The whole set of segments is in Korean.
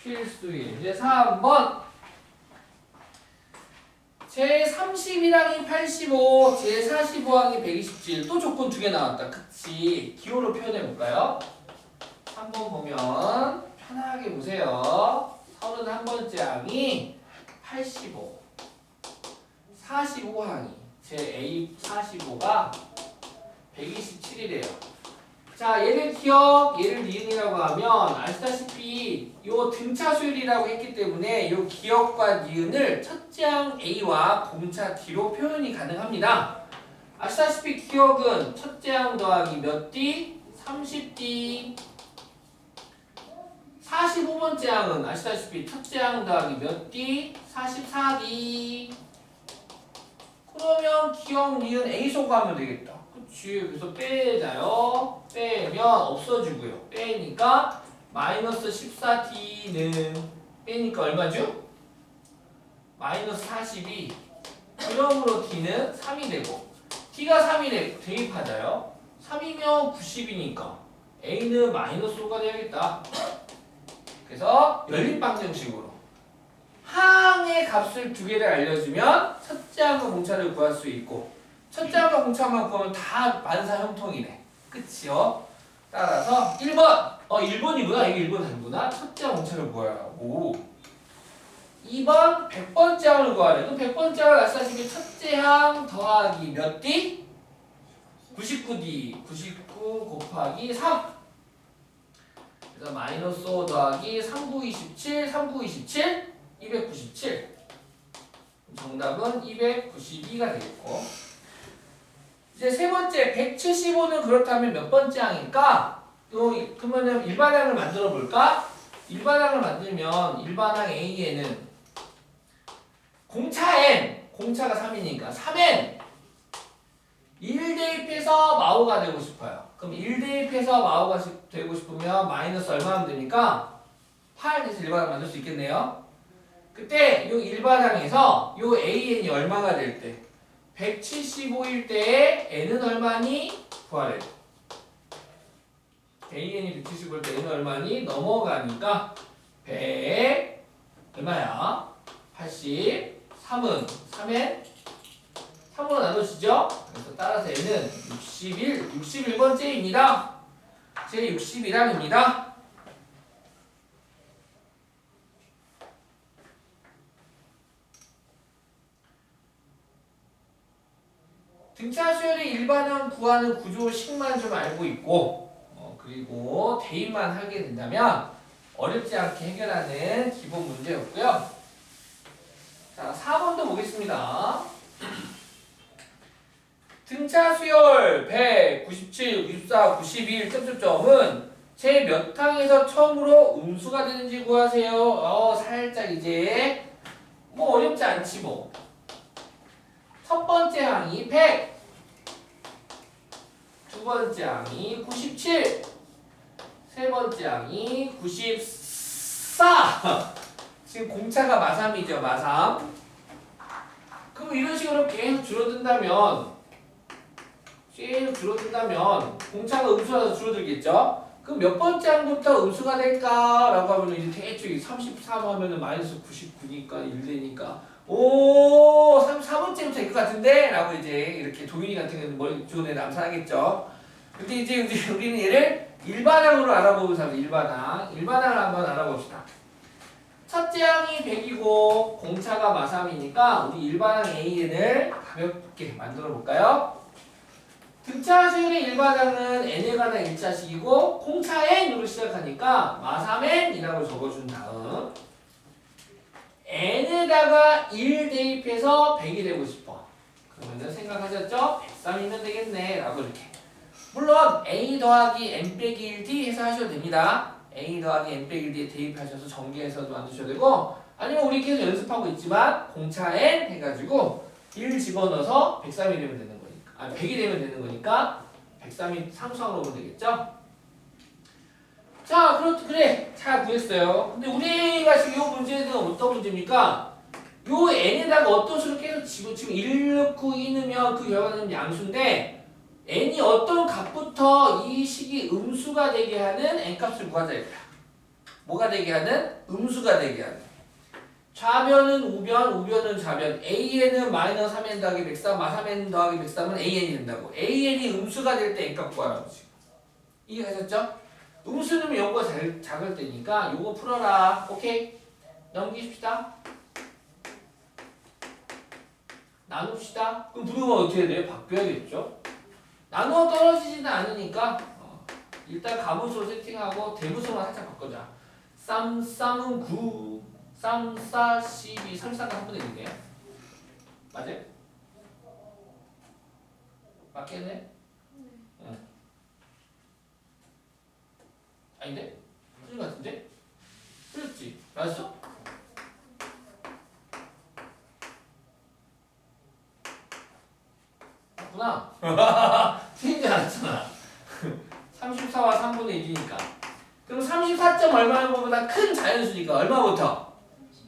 필수일. 이제 3번. 제31항이 85, 제45항이 127. 또 조건 두 개 나왔다. 그치? 기호로 표현해볼까요? 3번 보면 편하게 보세요. 31번째 항이 85, 45항이 제 A45가 127이래요. 자, 얘를 기억, 얘를 니은이라고 하면 아시다시피 요 등차수열이라고 했기 때문에 요 기억과 니은을 첫째 항 A와 공차 D로 표현이 가능합니다. 아시다시피 기억은 첫째 항 더하기 몇 D? 30D. 45번째 항은 아시다시피 첫째 항 더하기 몇 D? 44D. 그러면 기억, 니은 A소 가면 되겠다. 그치? 그래서 빼자요. 빼면 없어지고요. 빼니까 마이너스 14D는 빼니까 얼마죠? 마이너스 42. 그러므로 D는 3이 되고 D가 3이래 대입하자요. 3이면 90이니까 A는 마이너스 5가 되야겠다. 그래서 연립방정식으로 항의 값을 두 개를 알려주면 첫째 항과 공차를 구할 수 있고 첫째 항과 공차만 구하면 다 만사 형통이네. 그치요? 따라서 1번 1번이구나. 이게 1번 아니구나. 첫째 항 공차를 구하라고. 2번 100번째 항을 구하래. 그럼 100번째 항을 아시다시피 첫째 항 더하기 몇 D? 99D. 99 곱하기 3. 그래서 마이너스 5 더하기 3927, 3927, 297. 정답은 292가 되겠고. 이제 세 번째 175는 그렇다면 몇 번째 항일까? 그러면 일반항을 만들어 볼까? 일반항을 만들면 일반항 A에는 공차 N, 공차가 3이니까 3N 1 대입해서 마오가 되고 싶어요. 그럼 1 대입해서 마오가 되고 싶으면 마이너스 얼마 하면 됩니까? 8에서 일반항 만들 수 있겠네요. 그때 요 일반항에서 요 AN이 얼마가 될 때? 175일 때에 N은 얼마니? 구하래. AN이 175일 때 N은 얼마니? 넘어가니까 100 얼마야? 80 3은 3엔 3으로 나누시죠? 그래서 따라서 N은 61번째입니다. 제 61항입니다. 등차 수열의 일반항 구하는 구조식만 좀 알고 있고 그리고 대입만 하게 된다면 어렵지 않게 해결하는 기본 문제였고요. 자, 4번도 보겠습니다. 등차 수열 100, 97, 94, 91 점점점은 제 몇 항에서 처음으로 음수가 되는지 구하세요. 살짝 이제 뭐 어렵지 않지 뭐. 첫 번째 항이 100, 두 번째 항이 97, 세 번째 항이 94. 지금 공차가 마삼이죠, 마삼. 그럼 이런 식으로 계속 줄어든다면 공차가 음수라서 줄어들겠죠? 그럼 몇 번째 항부터 음수가 될까라고 하면 이제 대충 33 하면은 마이너스 99니까 1 되니까 34번째부터 될 것 같은데? 라고 이제 이렇게 도윤이 같은 경우는 머리 좋은 애 남산하겠죠. 근데 이제 우리는 얘를 일반항으로 알아보면서 일반항을 한번 알아봅시다. 첫째 항이 100이고 공차가 마삼이니까 우리 일반항 AN을 가볍게 만들어 볼까요? 등차 수열의 일반항은 n에 관한 1차식이고 공차 n으로 시작하니까 마삼n이라고 적어준 다음 n에다가 1 대입해서 100이 되고 싶어. 그러면 생각하셨죠? 103이면 되겠네 라고 이렇게. 물론 a 더하기 n 빼기 1d 해서 하셔도 됩니다. a 더하기 n 빼기 1d에 대입하셔서 전개해서도 만드셔도 되고 아니면 우리 계속 연습하고 있지만 공차 n 해가지고 1 집어넣어서 103이 되면 되는 거니까 100이 되면 되는 거니까 103이 상수항으로 오면 되겠죠? 자, 그래. 잘 구했어요. 근데 우리가 지금 이 문제는 어떤 문제입니까? 요 n에다가 어떤 수를 계속 지금 1 넣고 2 넣으면 그 결과는 양수인데 n이 어떤 값부터 이 식이 음수가 되게 하는 n값을 구하자 이거야. 뭐가 되게 하는? 음수가 되게 하는. 좌변은 우변, 우변은 좌변. AN은 마이너스 3n 더하기 103, 3n 더하기 103은 AN이 된다고. AN이 음수가 될 때 N값 구하라고 지금. 이해하셨죠? 음수는 요거 작을 때니까 요거 풀어라. 오케이? 넘기십시다. 나눕시다. 그럼 부등호가 어떻게 해야 돼요? 바뀌어야겠죠? 나누어 떨어지지는 않으니까 일단 가분수로 세팅하고 대분수만 살짝 바꾸자. 쌈은 9, 쌈 12, 33가 3분의 1이네요. 맞아요? 맞겠네? 응. 아닌데? 틀린 것 같은데? 틀렸지? 맞았어? 맞구나. 틀리지 않았잖아. 34와 3분의 1이니까. 그럼 34점 얼마는 것보다 큰 자연수니까 얼마부터?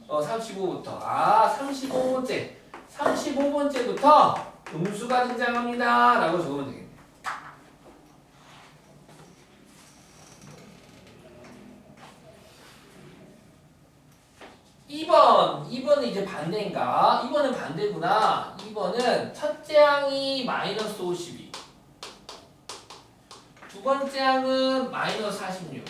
35부터. 아, 35번째. 35번째부터 음수가 등장합니다. 라고 적으면 되겠네. 2번은 이제 반대인가? 2번은 반대구나. 2번은 첫째 항이 마이너스 52. 두 번째 항은 마이너스 46.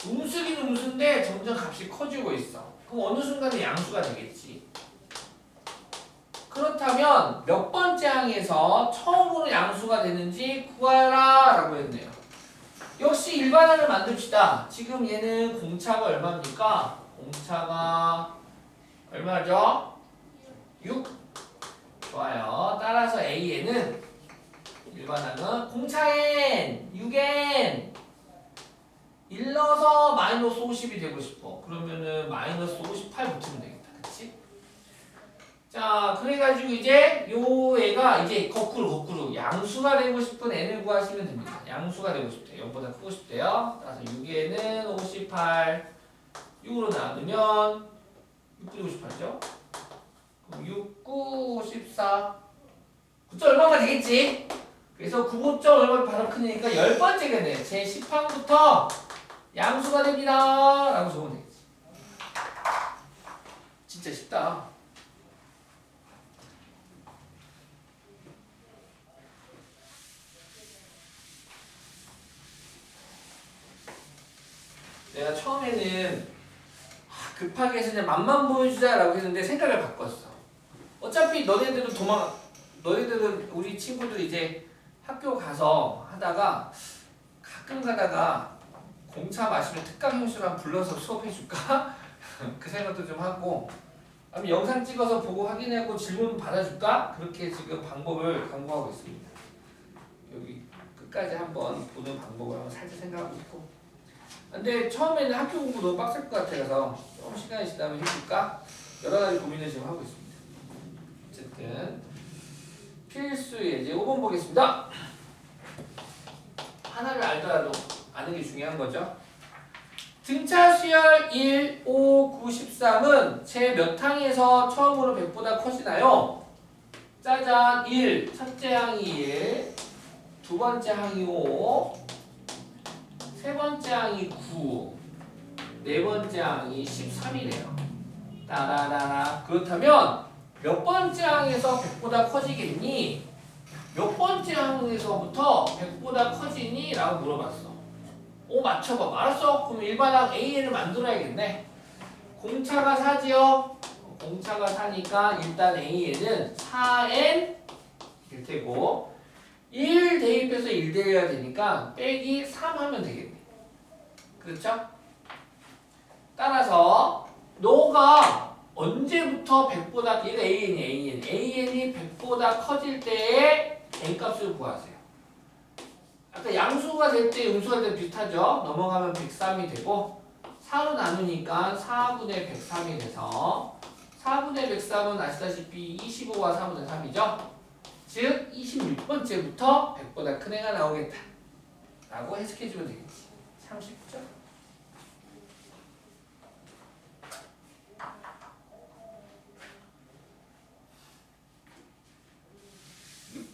음수긴 음수인데 점점 값이 커지고 있어. 그럼 어느 순간에 양수가 되겠지. 그렇다면 몇 번째 항에서 처음으로 양수가 되는지 구하라 라고 했네요. 역시 일반항을 만듭시다. 지금 얘는 공차가 얼마입니까? 공차가 얼마죠? 6. 좋아요. 따라서 A에는 일반항은 공차N 6N 일러서 마이너스 50이 되고 싶어. 그러면은 마이너스 58 붙이면 되겠다. 그치? 자, 그래가지고 이제 요 애가 이제 거꾸로 양수가 되고 싶은 N을 구하시면 됩니다. 양수가 되고 싶대요. 0보다 크고 싶대요. 따라서 6N은 58 6으로 나누면 6, 9, 58죠? 그럼 6, 9, 54 9점 얼마가 되겠지? 그래서 9점 얼마 바로 크니까 10번째겠네. 제 10항부터 양수가 됩니다. 라고 적으면 되겠지. 진짜 쉽다. 내가 처음에는 급하게 해서 그냥 맛만 보여주자라고 했는데 생각을 바꿨어. 어차피 너희들은 우리 친구들 이제 학교 가서 하다가 가끔 가다가 공차 마시면 특강 형식으로 한번 불러서 수업해줄까? 그 생각도 좀 하고 아니면 영상 찍어서 보고 확인하고 질문 받아줄까? 그렇게 지금 방법을 강구하고 있습니다. 여기 끝까지 한번 보는 방법을 한번 살짝 생각하고 있고 근데 처음에는 학교 공부 너무 빡셀 것 같아서 좀 시간이 지나면 해줄까? 여러 가지 고민을 지금 하고 있습니다. 어쨌든 필수 예제 5번 보겠습니다. 하나를 알더라도 아는 게 중요한 거죠. 등차 수열 1, 5, 9, 13은 제 몇 항에서 처음으로 100보다 커지나요? 짜잔 1, 첫째 항이 1, 두 번째 항이 5, 세 번째 항이 9, 네 번째 항이 13이래요. 따라라라. 그렇다면 몇 번째 항에서 100보다 커지겠니? 몇 번째 항에서부터 100보다 커지니? 라고 물어봤어. 오 맞춰봐. 알았어. 그럼 일반항 AN을 만들어야겠네. 공차가 4지요? 공차가 4니까 일단 AN은 4N 일 테고 1 대입해서 1 대입해야 되니까 빼기 3 하면 되겠네. 그렇죠? 따라서 너가 언제부터 100보다 얘가 AN이 100보다 커질 때의 N값을 구하세요. 아까 양수가 될 때 음수가 될 때 비슷하죠? 넘어가면 103이 되고 4로 나누니까 4분의 103이 돼서 4분의 103은 아시다시피 25와 4분의 3이죠? 즉 26번째부터 100보다 큰 애가 나오겠다 라고 해석해주면 되겠지. 참 쉽죠?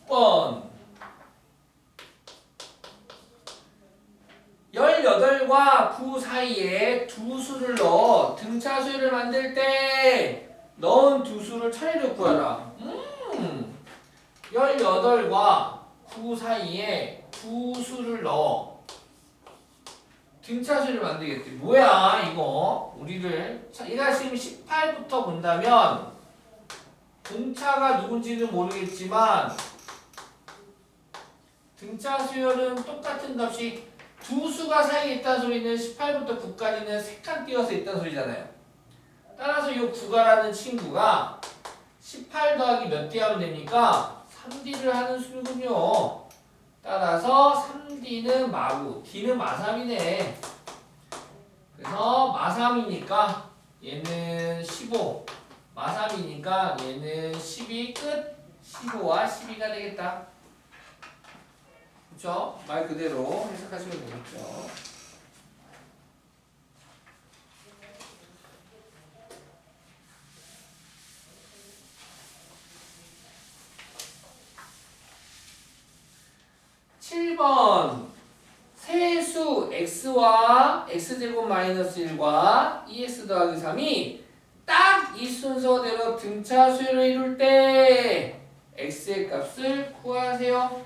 번 18과 9 사이 사이에 두 수를 넣어 등차 수열을 만들 때 넣은 두 수를 차례로 구하라. 18과 9 사이에 두 수를 넣어 등차 수열을 만들겠대. 뭐야 이거? 우리를 얘가 지금 18부터 본다면 등차가 누군지는 모르겠지만 등차 수열은 똑같은 값이 두 수가 사이에 있다는 소리는 18부터 9까지는 3칸 띄어서 있다는 소리잖아요. 따라서 이 9가라는 친구가 18 더하기 몇 D 하면 됩니까? 3D를 하는 수이군요. 따라서 3D는 마구, D는 마3이네. 그래서 마3이니까 얘는 15, 마3이니까 얘는 12 끝, 15와 12가 되겠다. 그쵸? 말 그대로 해석하시면 되겠죠. (7번) 세수 x와 x제곱 마이너스 1과 2x 더하기 3이 딱 이 순서대로 등차 수열을 이룰 때 x의 값을 구하세요.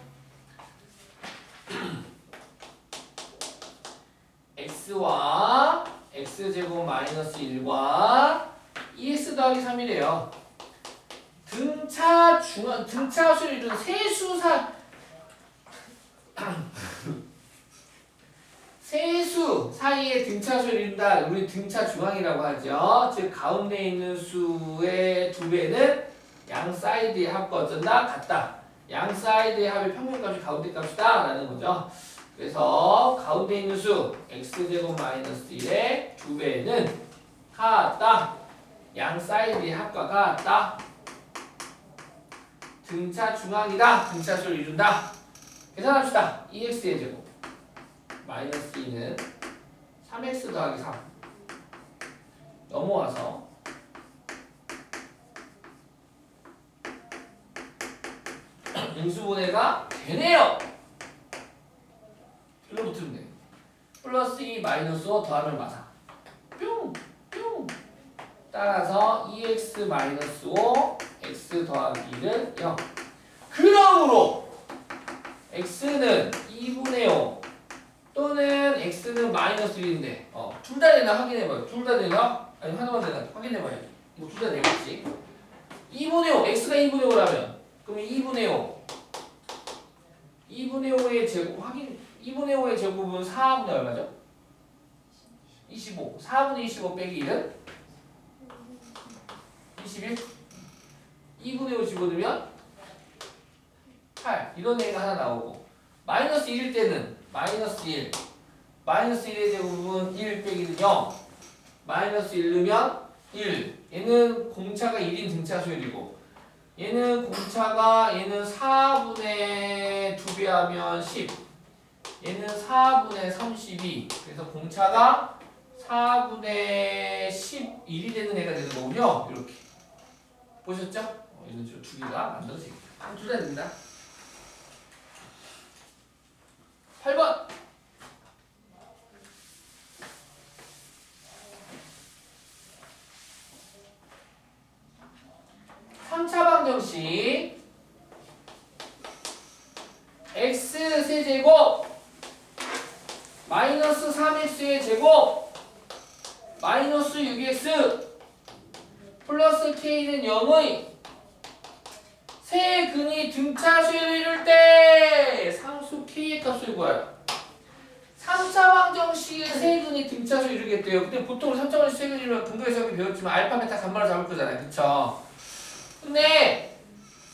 x와 x제곱 마이너스 1과 2x 더하기 3이래요. 등차 수열을 이루는 세수 사이에 등차 수를 이룬다. 우리 등차 중앙이라고 하죠. 즉 가운데 있는 수의 2배는 양 사이드의 합과 어쩐다? 같다. 양 사이드의 합의 평균값이 가운데 값이다 라는 거죠. 그래서 가운데 있는 수 x제곱 마이너스 1의 2배는 같다. 양 사이드의 합과 같다. 등차 중앙이다. 등차 수를 이룬다. 계산합시다. 2x의 제곱 마이너스 2는 3x 더하기 3 넘어와서 인수분해가 되네요. 일로 붙으면 돼. 플러스 2 마이너스 5 더하면 마사 뿅! 뿅! 따라서 2x 마이너스 5 x 더하기 1은 0. 그러므로 x는 2분의 5 또는 x는 마이너스 1인데 둘 다 되나 확인해봐요. 둘 다 되나? 아니 하나만 되나? 확인해봐야지. 뭐 둘 다 되겠지. 2분의 5 x가 2분의 5라면 그러면 2분의 5 2분의 5의 제곱 확인 2분의 5의 제곱은 4분의 얼마죠? 25 4분의 25 빼기 1은 21 2분의 5 집어넣으면 8 이런 애가 하나 나오고 마이너스 1일 때는 마이너스 1 마이너스 1의 제곱은 1 빼기 0 마이너스 1 넣으면 1 얘는 공차가 1인 등차 수열이고 얘는 공차가 얘는 4분의 2배 하면 10 얘는 4분의 32 그래서 공차가 4분의 11이 되는 애가 되는 거군요. 이렇게 보셨죠? 이런 식으로 두 개가 만들어집니다. 둘 다 됩니다. 8번 3차 방정식 x 세제곱 마이너스 3x의 제곱 마이너스 6x 플러스 k는 0의 세 근이 등차 수열을 이룰 때 상수 k의 값을 구하라. 3차 방정식의 세 근이 등차 수열을 이루겠대요. 근데 보통 3차 방정식 세 근이 이루면 근거에서 배웠지만 알파, 베타, 감마를 잡을 거잖아요. 그쵸? 근데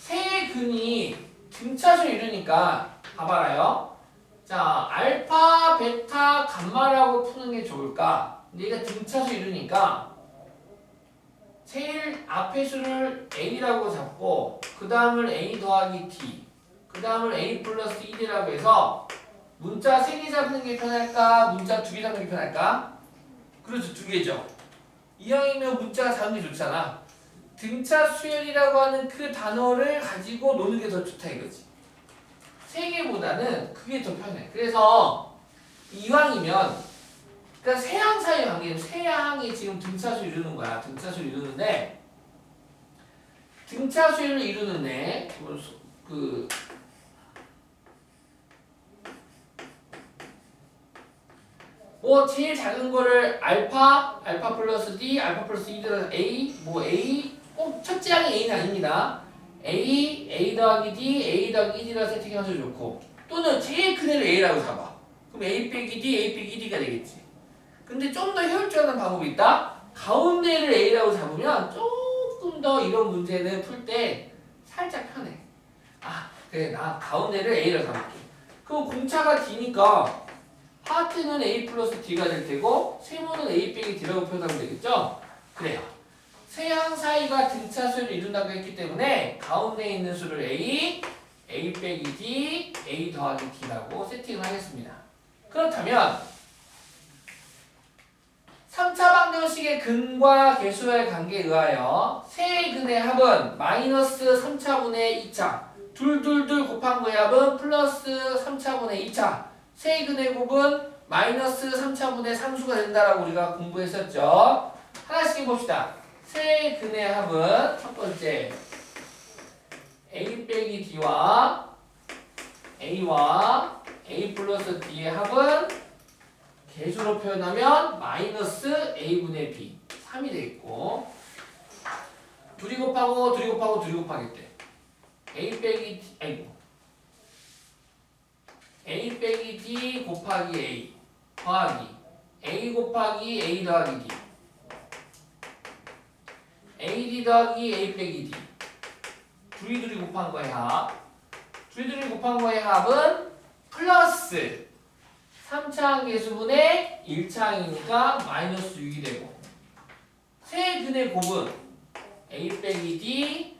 세 근이 등차 수열을 이루니까 봐봐라요. 자, 알파, 베타, 감마라고 푸는 게 좋을까? 근데 얘가 등차 수열을 이루니까 제일 앞의 수를 a라고 잡고 그 다음을 a 더하기 t 그 다음을 a 플러스 1이라고 해서 문자 3개 잡는 게 편할까? 문자 2개 잡는 게 편할까? 그렇죠. 2개죠. 이왕이면 문자가 작은 게 좋잖아. 등차 수열이라고 하는 그 단어를 가지고 노는 게 더 좋다 이거지. 3개보다는 그게 더 편해. 그래서 이왕이면 그러니까 세 항 사이의 관계는 세 항이 지금 등차수를 이루는 거야. 등차수를 이루는데 등차수를 이루는데 그 뭐 제일 작은 거를 알파 플러스 D, 알파 플러스 E 들어서 A, 뭐 A 꼭 첫째 항이 A는 아닙니다. A 더하기 D, A 더하기 ED라고 세팅하셔도 좋고 또는 제일 큰 애를 A라고 잡아. 그럼 A 빼기 D, A 빼기 ED가 되겠지. 근데 좀 더 효율적인 방법이 있다. 가운데를 A라고 잡으면 조금 더 이런 문제는 풀 때 살짝 편해. 아 그래 나 가운데를 A라고 잡을게. 그럼 공차가 D니까 하트는 A 플러스 D가 될 테고 세모는 A 빼기 D라고 표현하면 되겠죠? 그래요. 세 항 사이가 등차수를 이룬다고 했기 때문에 가운데 있는 수를 A 빼기 D, A 더하기 D라고 세팅을 하겠습니다. 그렇다면 3차 방정식의 근과 개수와의 관계에 의하여 세의 근의 합은 마이너스 3차분의 2차 둘둘둘 곱한 거의 합은 플러스 3차분의 2차 세의 근의 곱은 마이너스 3차분의 3수가 된다라고 우리가 공부했었죠. 하나씩 봅시다. 세의 근의 합은 첫 번째 A 빼기 D와 A와 A 플러스 D의 합은 개수로 표현하면 마이너스 A분의 B 3이 되겠고 둘이 곱하고 둘이 곱하고 둘이 곱하겠대. A 빼기 D A 빼기 D 곱하기 A 더하기 A 곱하기 A 더하기 D AD 더하기 A 빼기 D 둘이 곱한 거의 합 둘이 곱한 거의 합은 플러스 3차항 개수분의 1차항이니까 마이너스 6이 되고 세 근의 곱은 A 빼기 D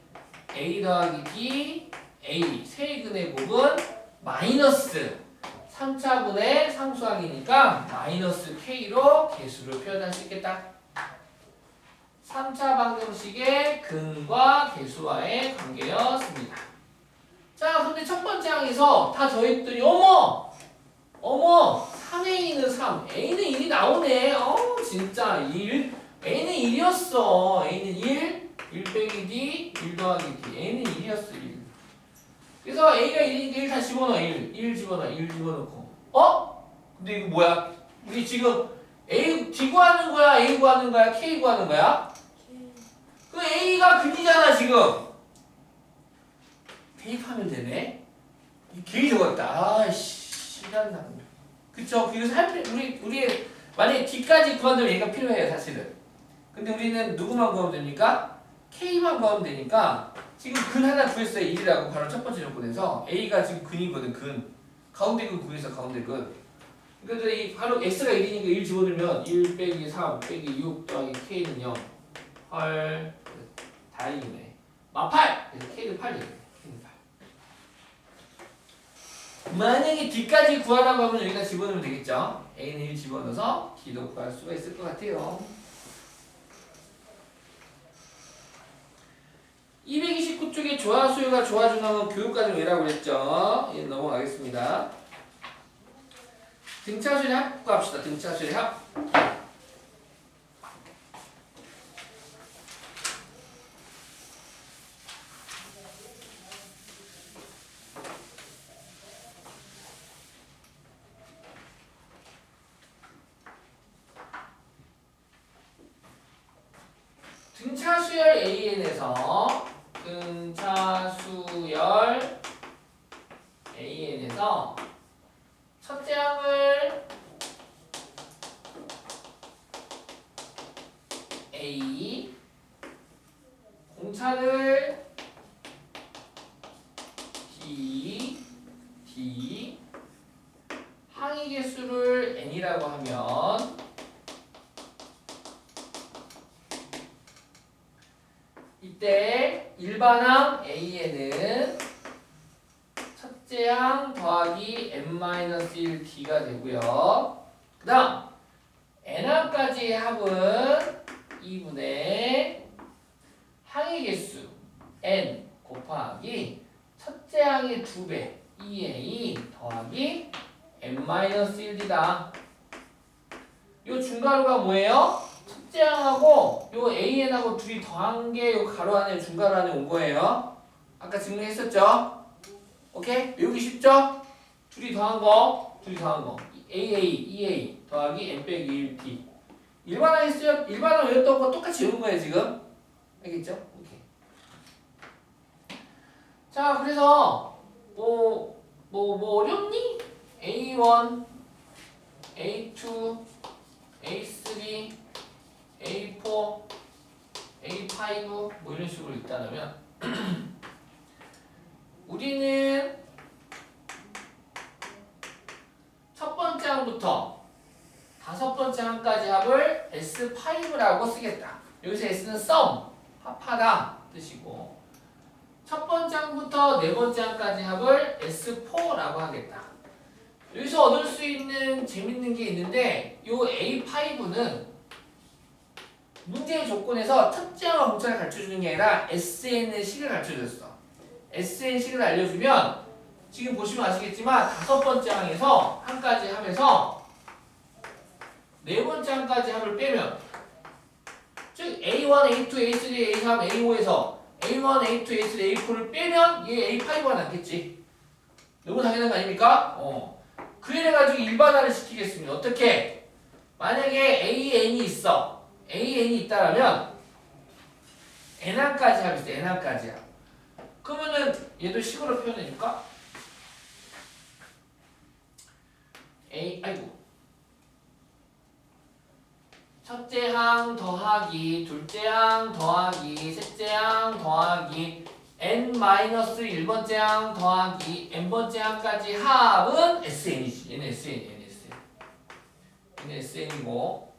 A 더하기 D A 세 근의 곱은 마이너스 3차분의 상수항이니까 마이너스 K로 개수를 표현할 수 있겠다. 3차 방정식의 근과 개수와의 관계였습니다. 자, 근데 첫 번째 항에서 다 더했더니 어머! 3A는 3, A는 1이 나오네. 진짜 1. A는 1이었어. A는 1 빼기 D, 1 더하기 D. A는 1이었어, 1. 그래서 A가 1이니까 1 다 집어넣어, 1 집어넣고. 근데 이거 뭐야? 우리 지금 D 구하는 거야? A 구하는 거야? K 구하는 거야? 그 A가 근이잖아, 지금. 대입하면 되네? 괜히 적었다. 아이씨, 시간 나. 그쵸? 그래서 우리 만약에 D까지 구한다면 얘가 필요해요, 사실은. 근데 우리는 누구만 구하면 됩니까? K만 구하면 되니까 지금 근 하나 구했어요. 1이라고 바로 첫 번째 조건에서 A가 지금 근이거든, 근. 가운데 근 구해서 가운데 근. 그러니까 이 바로 X가 1이니까 1 집어넣으면 1 빼기 3 빼기 6 더하기 K는 0. 헐. 다행이네. 8! 그래서 K는 8 되겠네. K는 8. 만약에 D까지 구하라고 하면 여기다 집어넣으면 되겠죠? A는 1 집어넣어서 D도 구할 수가 있을 것 같아요. 229쪽에 조화수요가 조화중함은 교육과정 왜라고 그랬죠? 예, 넘어가겠습니다. 등차수의 합 구합시다. 등차수의 합. 등차수열 AN에서 첫째 항을 A, 공차를 D, 항의 개수를 N이라고 하면 이때 일반항 A에는 첫째 항 더하기 n-1d가 되고요. 그 다음 n항까지의 합은 2분의 항의 개수 n 곱하기 첫째 항의 2배 2a 더하기 n-1d다. 요 중괄호가 뭐예요? 첫째 항하고 요 AN하고 둘이 더한 게 요 가로 안에 중괄호 안에 온 거예요. 아까 증명했었죠? 오케이? 외우기 쉽죠? 둘이 더한 거 AA, EA 더하기 N 빼기 1T 일반항 했어요? 일반항 외웠던 거 똑같이 외운 거예요 지금 알겠죠? 오케이. 자 그래서 뭐 어렵니? A1, A2, A3, A4, A5 뭐 이런 식으로 있다면 우리는 첫 번째 항부터 다섯 번째 항까지 합을 S5라고 쓰겠다. 여기서 S는 sum, 합하다 뜻이고 첫 번째 항부터 네 번째 항까지 합을 S4라고 하겠다. 여기서 얻을 수 있는 재밌는 게 있는데 요 A5는 문제의 조건에서 첫째 항과 공차를 가르쳐주는 게 아니라 SN의 식을 가르쳐줬어. SN 식을 알려주면 지금 보시면 아시겠지만 다섯 번째 항에서 항까지 합해서 네 번째 항까지 합을 빼면 즉 A1, A2, A3, A3, A5에서 A1, A2, A3, A4를 빼면 얘 A5가 남겠지. 너무 당연한 거 아닙니까? 그래가지고 일반화를 시키겠습니다. 어떻게? 만약에 AN이 있어. AN이 있다라면 N항까지 합이 있어. N항까지 합. 그러면은 얘도 식으로 표현해줄까? 아이고. 첫째 항 더하기, 둘째 항 더하기, 셋째 항 더하기, n-1번째 항 더하기, n번째 항까지 합은 SN이지. 얘는 SN이야, 얘는 SN이고.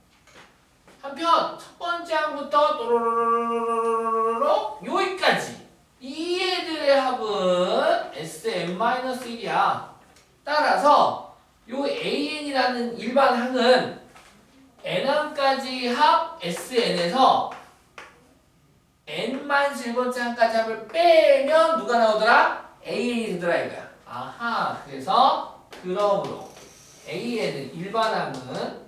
한편 첫 번째 항부터 또로로로로로로로 여기까지 이 애들의 합은 SN-1이야. 따라서 요 AN이라는 일반 항은 n항까지 합 SN에서 n-1번째 항까지 합을 빼면 누가 나오더라? AN이 되더라 이거야. 아하, 그래서 그러므로 AN은 일반 항은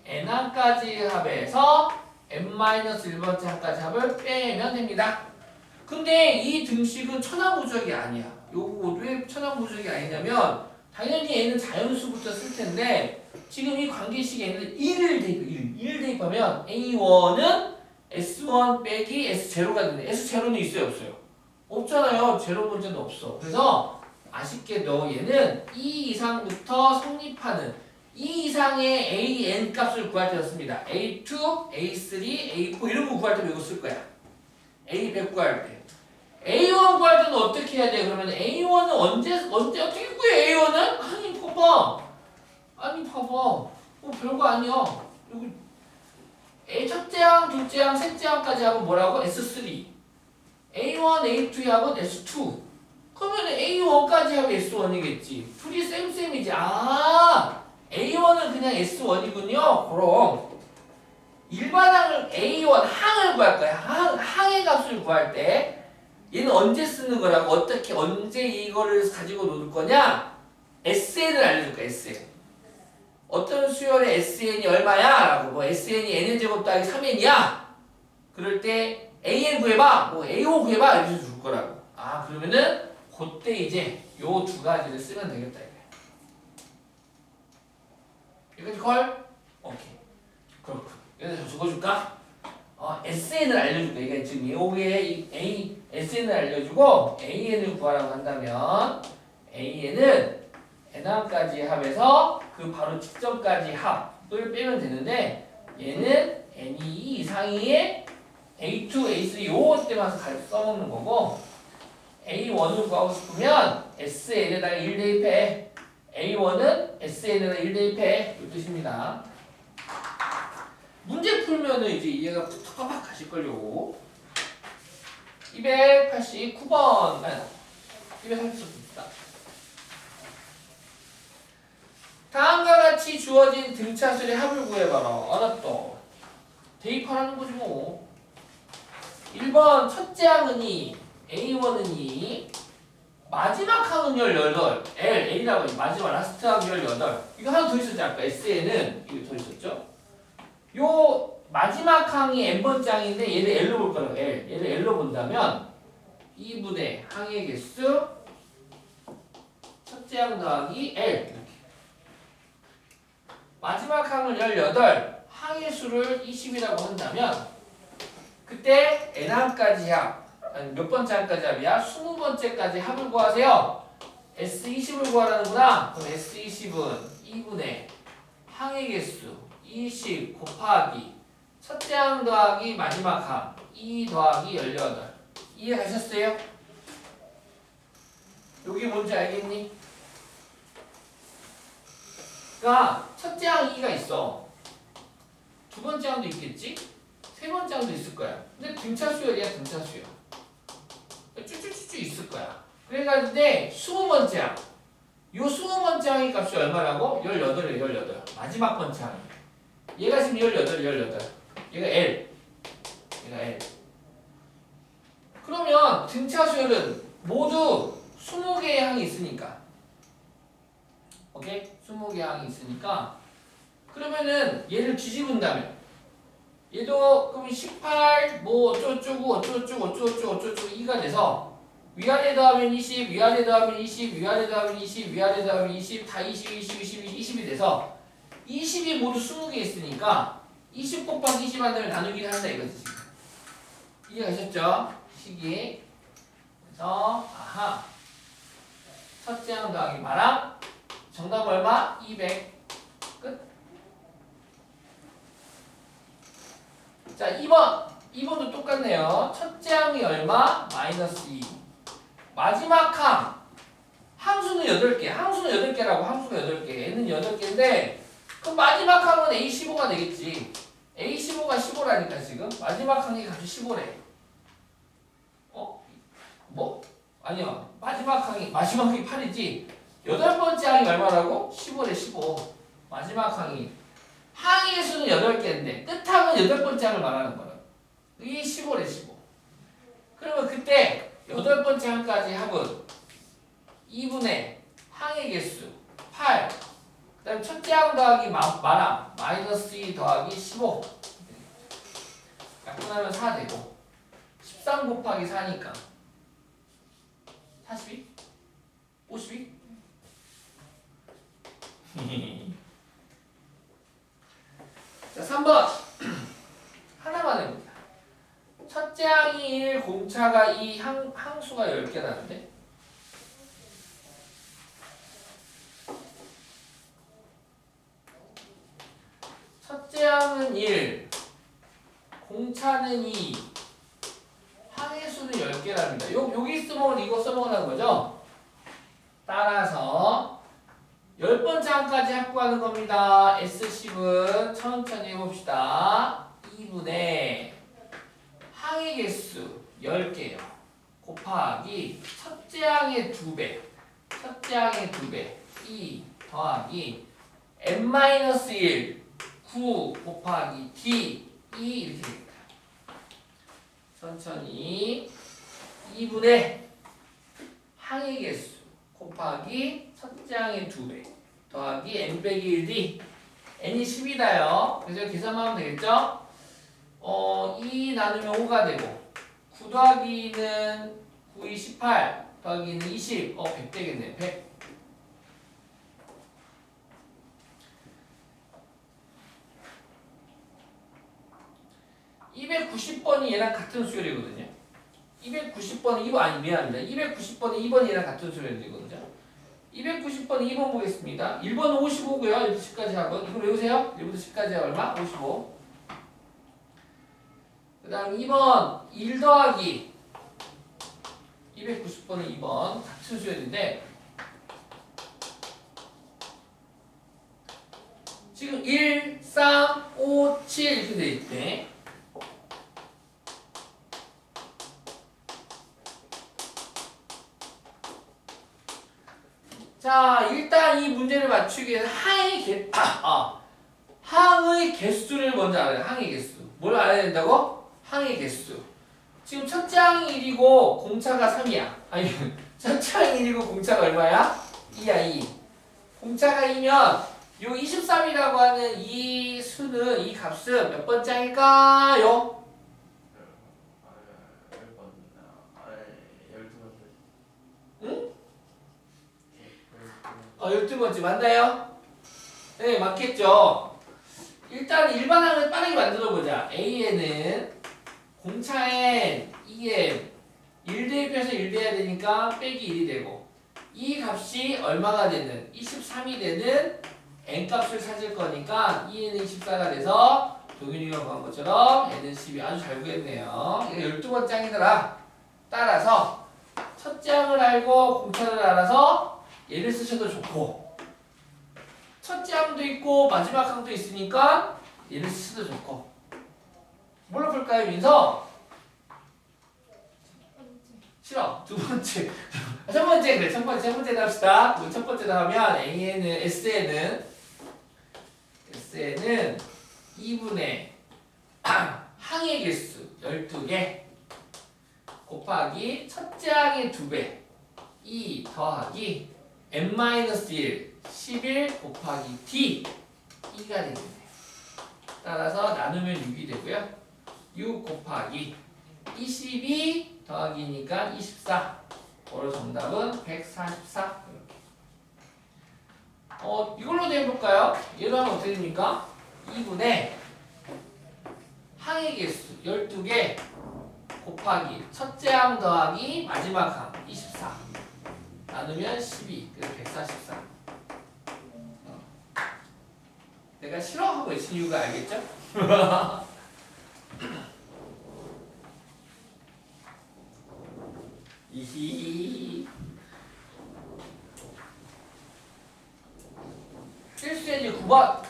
n항까지 합에서 n-1번째 항까지 합을 빼면 됩니다. 근데 이 등식은 천하무적이 아니야. 요거 왜 천하무적이 아니냐면 당연히 얘는 자연수부터 쓸 텐데 지금 이 관계식에는 1을 대입하면 A1은 S1 빼기 S0가 되네. S0는 있어요 없어요? 없잖아요. 제로 문제는 없어. 그래서 아쉽게도 얘는 2 이상부터 성립하는 2 이상의 AN 값을 구할 때였습니다. A2, A3, A4 이런 거 구할 때 이거 쓸 거야. A100 구할 때. A1 구할 때는 어떻게 해야 돼? 그러면 A1은 언제 어떻게 구해? A1은? 아니 봐봐. 별거 아니야. 여기 첫째 항, 둘째 항, 셋째 항까지 하면 뭐라고? S3. A1, A2 하면 S2. 그러면 A1까지 하면 S1이겠지. 둘이 쌤이지. A1은 그냥 S1이군요. 그럼 일반 항을 A1 항을 구할 거야. 항의 값을 구할 때 얘는 언제 쓰는 거라고? 어떻게 언제 이거를 가지고 놀 거냐? SN을 알려줄 거야. SN. 어떤 수열의 SN이 얼마야? 라고 뭐 SN이 N제곱 더하기 3N이야? 그럴 때 AN 구해봐 뭐 A5 구해봐 이렇게 줄 거라고. 그러면은 그때 이제 요 두 가지를 쓰면 되겠다 이게. 여기까지 걸? 오케이. 그렇군. 여기서 적어줄까? SN을 알려줄게. 이게 지금 요게 SN을 알려주고 AN을 구하라고 한다면 AN은 N항까지 합해서 그 바로 직전까지 합을 빼면 되는데 얘는 N이 2 이상의 A2, A3 요거 때만 써먹는 거고 A1을 구하고 싶으면 SN에다가 1 대입해. A1은 SN에다가 1 대입해. 이 뜻입니다. 문제 풀면은 이제 이해가 팍팍 가실걸요. 289번. 230번입니다. 다음과 같이 주어진 등차수의 합을 구해봐라. 알았어. 대입하라는 거지 뭐. 1번 첫째 항은 2, A1은 2, 마지막 항은 18. L이라고 해. 마지막 라스트 항 18. 이거 하나 더 있었지 아까 SN은 이거 더 있었죠? 요 마지막 항이 n번째 항인데 얘를 L로 볼 거라고. 얘를 L로 본다면 2분의 항의 개수 첫째 항 더하기 L 이렇게. 마지막 항을 18, 항의 수를 20이라고 한다면 그때 n항까지 합, 아니 몇 번째 항까지 합이야? 20번째까지 합을 구하세요. S20을 구하라는구나. 그럼 S20은 2분의 항의 개수 20 곱하기 첫째 항 더하기 마지막 항 2 더하기 18. 이해가셨어요? 여기 뭔지 알겠니? 그러니까 첫째 항 2가 있어. 두 번째 항도 있겠지? 세 번째 항도 있을 거야. 근데 등차 수열이야, 등차 수열. 쭈쭈쭈쭈 있을 거야. 그래가지고 20번째 항. 요 20번째 항의 값이 얼마라고? 18이에요, 18. 마지막 번째 항. 얘가 지금 18. 얘가 L. 얘가 L. 그러면 등차 수열은 모두 20개의 항이 있으니까. 오케이? 20개의 항이 있으니까. 그러면은 얘를 뒤집은다면 얘도 그럼 18 뭐 어쩌고저쩌고 2가 돼서 위아래 더하면 20, 위아래 더하면 20, 위아래 더하면 20, 위아래 더하면 20, 다 20이 돼서 20이 모두 20개 있으니까 20 곱하기 20 한다면 나누기를 한다 이거지 지금. 이해가셨죠? 식이. 그래서 아하 첫째 항 더하기 마랑 정답 얼마? 200. 끝. 자 2번도 똑같네요. 첫째 항이 얼마? 마이너스 2. 마지막 항수는 8개. 항수는 8개라고. 항수가 8개. N은 8개인데 그럼 마지막 항은 A15가 되겠지. A15가 15라니까 지금. 마지막 항의 값이 15래. 뭐? 아니요. 마지막 항이 8이지. 8번째 항이 얼마라고? 15래 15. 마지막 항이. 항의 수는 8개인데 끝항은 8번째 항을 말하는 거야. 이게 15래 15. 그러면 그때 8번째 항까지 합은 2분의 항의 개수 8. 그 다음에 첫째 항 더하기 마랑 마이너스 2 더하기 15. 약분하면 4 되고 13 곱하기 4니까 42? 52? 자 3번 하나만 해봅니다. 첫째 항이 1, 공차가 2, 항수가 10개라는데 첫째 항은 1, 공차는 2, 항의 수는 10개랍니다. 여기 쓰면 이거 써먹으라는 거죠? 따라서 10번째 항까지 합구하는 겁니다. S10은 천천히 해봅시다. 2분의 항의 개수 10개요. 곱하기 첫째 항의 2배. 첫째 항의 2배. 2 더하기 n-1 9 곱하기 d 2 이렇게 됩니다. 천천히 2분의 항의 개수 곱하기 첫째 항의 2배 더하기 n-1d n이 10이다요. 그래서 계산만 하면 되겠죠? 2 나누면 5가 되고 9 더하기 2는 9이 18 더하기 2는 20 100 되겠네. 100 290번이 얘랑 같은 수열이거든요. 290번이 2번 아니 미안합니다. 290번이 2번이 얘랑 같은 수열이거든요. 290번 2번 보겠습니다. 1번은 55고요. 1부터 10까지 하고 이거 외우세요. 1부터 10까지 얼마? 55. 그 다음 2번 1 더하기 290번은 2번 같은 수열인데 지금 1, 3, 5, 7 이렇게 돼 있대. 자, 일단 이 문제를 맞추기 위해서 항의 개수를 먼저 알아야 돼. 항의 개수. 뭘 알아야 된다고? 항의 개수. 지금 첫째 항이 1이고 공차가 3이야. 아니, 첫째항 1이고 공차가 얼마야? 2야 2. 공차가 2면 요 23이라고 하는 이 수는 이 값은 몇 번째 항일까요? 12번째. 응? 12번째 맞나요? 네 맞겠죠. 일단 일반항을 빠르게 만들어보자. A에는 공차엔 2M 1 대입해서 1 돼야 되니까 빼기 1이 되고 이 값이 얼마가 되는 23이 되는 n값을 찾을 거니까 2n은 24가 돼서 동윤이가 구한 것처럼 n은 12 아주 잘 구했네요. 이거 12번째 항이더라. 따라서 첫째 항을 알고 공차를 알아서 얘를 쓰셔도 좋고 첫째 항도 있고 마지막 항도 있으니까 얘를 쓰셔도 좋고 뭘로 풀까요 민서? 싫어. 두 번째. 첫 번째 그래. 첫 번째 합시다. 우리 첫 번째 하면 S에는 2분의 항의 개수 12개 곱하기 첫째 항의 2배 2 더하기 n-1 11 곱하기 d 2가 되겠네요. 따라서 나누면 6이 되고요. 6 곱하기 22 더하기니까 24. 바로 정답은 144. 이렇게. 이걸로도 해볼까요? 얘로 하면 어떻게 됩니까? 2분의 항의 개수 12개 곱하기 첫째 항 더하기 마지막 항 24. 나누면 12. 그래서 144. 내가 싫어하고 외친 이유가 알겠죠? 이히 필수예제 9번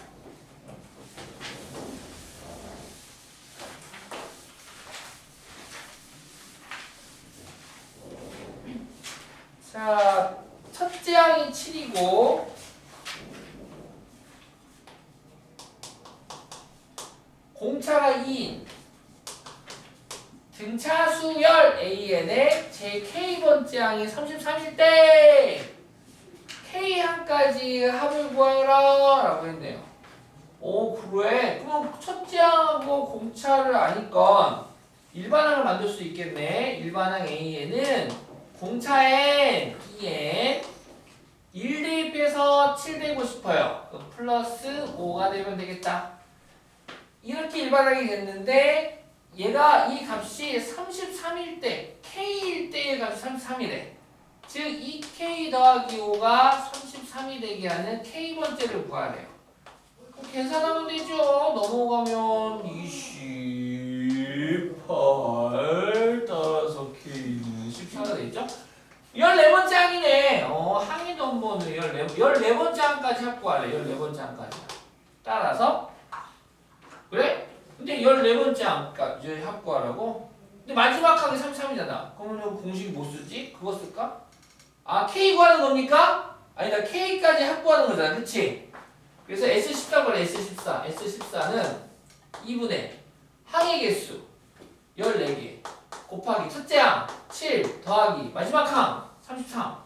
자 첫째 항이 7이고 공차가 2인 등차 수열 AN의 제 K번째 항이 33일 때 K항까지 합을 구하라 라고 했네요. 오 그래? 그럼 첫째 항하고 공차를 아니까 일반항을 만들 수 있겠네. 일반항 AN은 공차엔 2N 1 대입해서 7 되고 싶어요. 그럼 플러스 5가 되면 되겠다. 이렇게 일반항이 됐는데 얘가 이 값이 33일 때 K일 때의 값이 33이래. 즉 이 K 더하기 5가 33이 되게 하는 K번째를 구하래요. 그럼 계산하면 되죠. 넘어가면 28 따라서 K는 14가 되죠. 14번째 항이네. 항의 넘버는 14번째 항까지 합구하래. 14번째 항까지. 따라서 그래? 근데 14번째 항까지 합구하라고? 근데 마지막 항이 33이잖아. 그러면 공식이 뭐 쓰지? 그거 쓸까? 아 K 구하는 겁니까? 아니다 K까지 합구하는 거잖아. 그치? 그래서 S14 그래 S14. S14는 2분의 항의 개수 14개 곱하기 첫째 항 7 더하기 마지막 항 33.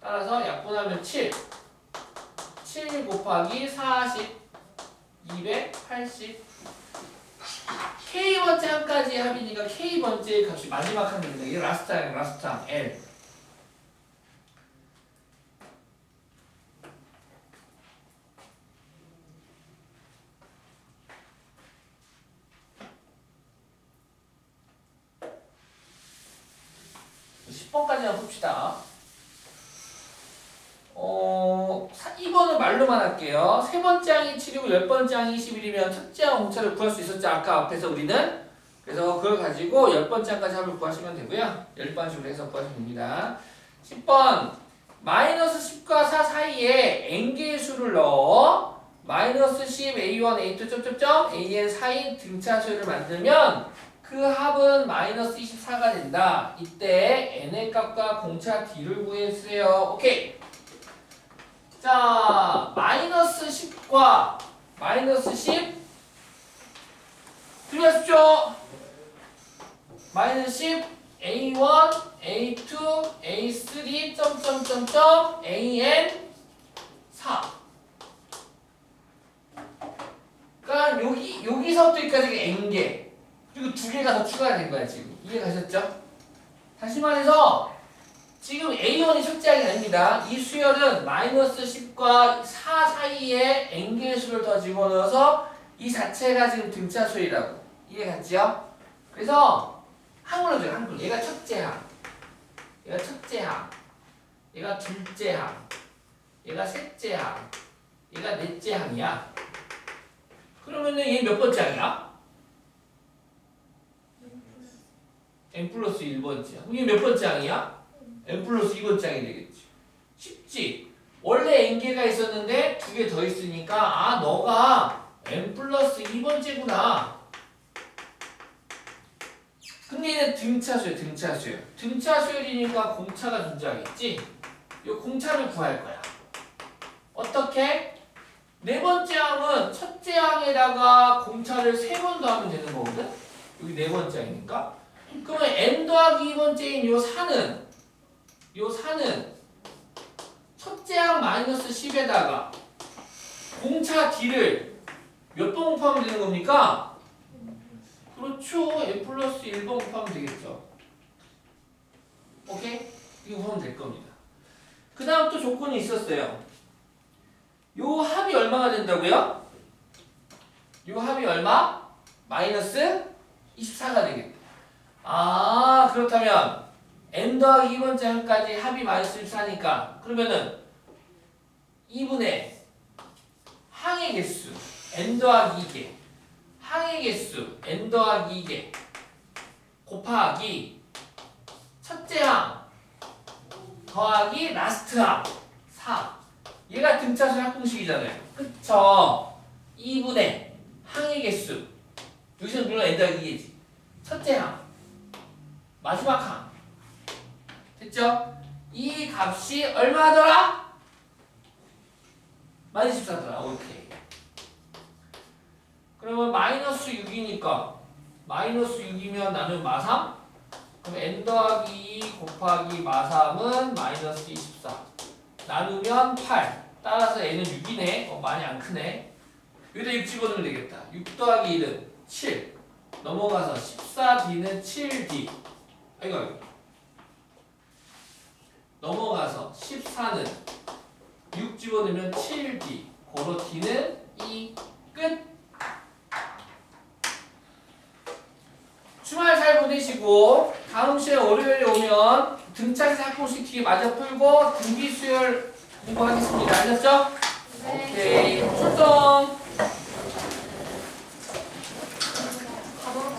따라서 약분하면 7 곱하기 40 280 K번째 항까지 합이니까 K번째의 값이 마지막 항입니다. 이게 라스트 항 L 10번까지만 봅시다. 2번은 말로만 할게요. 세 번째 항이 7이고 10번째 항이 21이면 첫째 항 공차를 구할 수 있었죠. 아까 앞에서 우리는. 그래서 그걸 가지고 10번째 항까지 합을 구하시면 되고요. 10번씩으로 해서 구하시면 됩니다. 10번 마이너스 10과 4 사이에 n개의 수를 넣어 마이너스 10, a1, a2, 점점점, an 4인 등차수를 만들면 그 합은 마이너스 24가 된다. 이때 n의 값과 공차 d를 구해주세요. 오케이. 자, 마이너스 10과 마이너스 10 들으셨죠? 마이너스 10 A1, A2, A3, 점점점점, AN 4. 그러니까 여기서부터 여기까지가 N개. 그리고 2개가 더 추가가 된 거야, 지금. 이해가셨죠? 다시 말해서, 지금 A1이 첫째항이 아닙니다. 이 수열은 마이너스 10과 4 사이에 N개의 수를 더 집어넣어서 이 자체가 지금 등차 수열이라고. 이해갔죠? 그래서, 항으로 줘요, 항으로. 얘가 첫째항. 얘가 첫째항. 얘가 둘째항. 얘가 셋째항. 얘가 넷째항이야. 그러면은 얘 몇 번째 항이야? n 플러스 1번째. 그럼 얘 몇 번째 항이야? n 플러스 2번째 항이 되겠지. 쉽지? 원래 n개가 있었는데 2개 더 있으니까 아 너가 n 플러스 2번째구나. 근데 얘는 등차수야, 등차수야. 등차수열이니까 공차가 존재하겠지? 이 공차를 구할 거야. 어떻게? 네 번째 항은 첫째 항에다가 공차를 3번 더하면 되는 거거든? 여기 네 번째 항이니까. 그러면 n 더하기 2번째인 요 4는 첫째 항 마이너스 10에다가 공차 D를 몇 번 곱하면 되는 겁니까? 그렇죠. n 플러스 1번 곱하면 되겠죠. 오케이? 이거 곱하면 될 겁니다. 그 다음 또 조건이 있었어요. 요 합이 얼마가 된다고요? 요 합이 얼마? 마이너스 24가 되겠다. 아 그렇다면 n 더하기 2번째 항까지 합이 마이너스 24니까 그러면은 2분의 항의 개수 n 더하기 2개 항의 개수 n 더하기 2개 곱하기 첫째 항 더하기 라스트 항 4. 얘가 등차수 합공식이잖아요. 그쵸? 2분의 항의 개수 여기서는 물론 n 더하기 2개지. 첫째 항 마지막 항 됐죠? 이 값이 얼마더라? 마이너스 14더라. 오케이. 그러면 마이너스 6이니까 마이너스 6이면 나누면 마삼? 그럼 n 더하기 2 곱하기 마삼은 마이너스 24 나누면 8. 따라서 n은 6이네. 많이 안 크네. 여기다 6 집어넣으면 되겠다. 6 더하기 1은 7 넘어가서 14D는 7D 아이고 넘어가서 14는 6 집어넣으면 7D 고로 D는 2 끝. 주말 잘 보내시고 다음 시간에 월요일에 오면 등차수 합공식 뒤에 마저 풀고 등비수열 공부하겠습니다. 알렸죠? 네. 오케이. 출동. 가보러